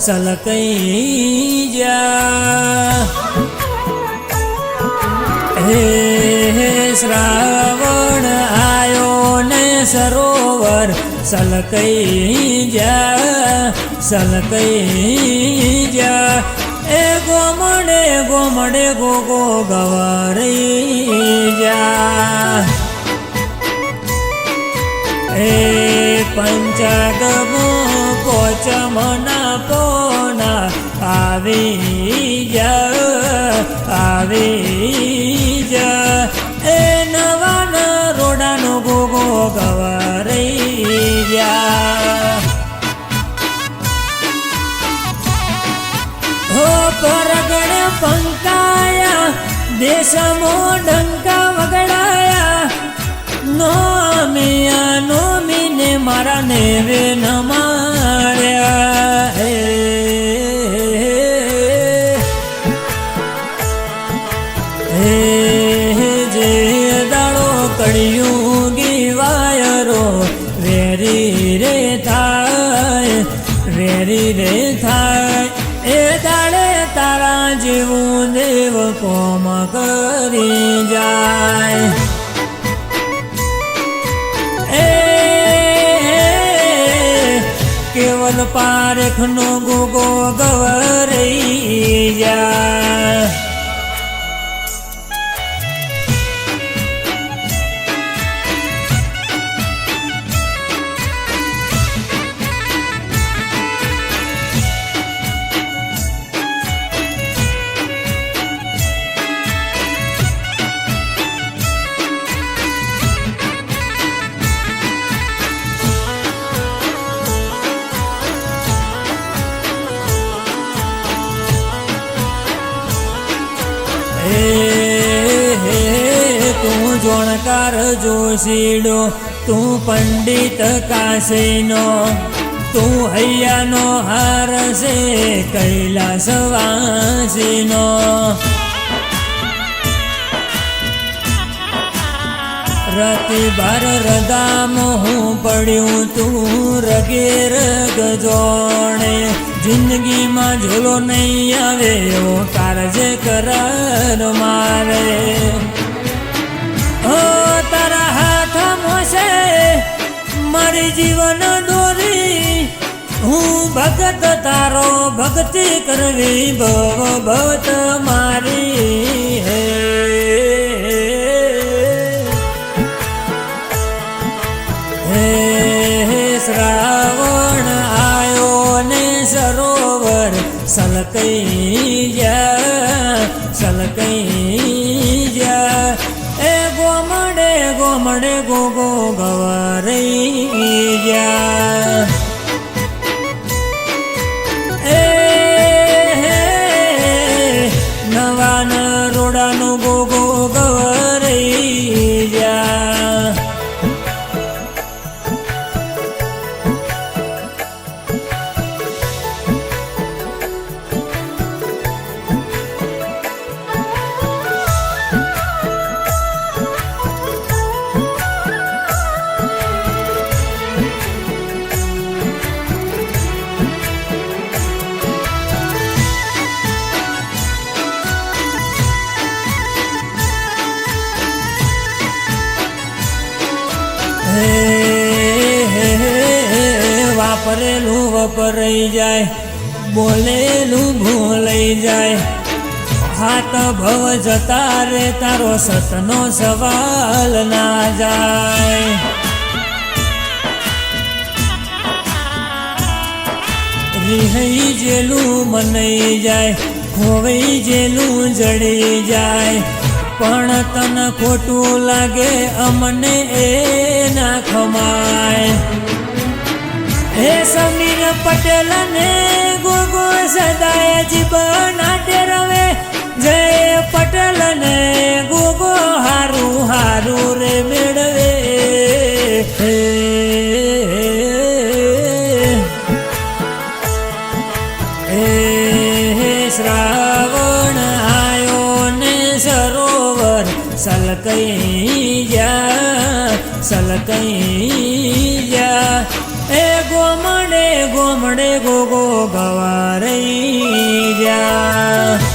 સલકઈ જા હે શ્રાવણ આયો ને સરોવર સલકઈ જા એ ગોમડે ગોમડે ગોગો ગવારી જા એ પંચાગમો કોચમના પોના આવી જા એ નવાના રોડાનો ગોગો ગવારી જા હો પરગણે પંકાયા દેશમો ડંકા વગડાયા નોમીને મારા નેવે ન માર્યા હે જે દાડો કળિયું ગીવાયરો વેરી રે થાય એ દાડે તારા જેવું દેવ કોમ કરી જાય કેવલ પારખનો ગોગો ગવરઈ જા તું જોણકાર જોશીડો તું પંડિત કાશીનો તું હૈયાનો હાર છે કૈલાસવાસીનો રતિભર રદામ હું પડ્યું તું રગે રગ જોણે જિંદગીમાં ઝોલો નહીં આવે એવો કારજે કરાર મારે હો તારા હાથ મોસે મારી જીવન દોરી હું ભગત તારો ભક્તિ કરવી ભવ ભવત મારી હે શ્રાવણ આયો ને સરોવર સલકઈ જા એ ગોમડે ગોમડે ગોગો ગવારઈ જા એ નવાન રોડાનો ગોગો ગવારઈ જા વાપરેલું વપરાઈ જાય બોલેલું ભૂલાઈ જાય હાથ ભવ જતા રે તારો સતનો સવાલ ના જાય રિહઈ જેલું મનાઈ જાય ખોવાઈ જેલું જડી જાય પણ તન ખોટું લાગે અમને એ ના ખમાય હે સમીર પટેલ ને ગોગો સદાય જીવના રવે જય પટેલ ને ગોગો હારું હારું રે મેળવે શ્રાવણ આયો ને સરોવર સલકઈ જા એ ગોમડે ગોમડે ગોગો ગવારઈ જા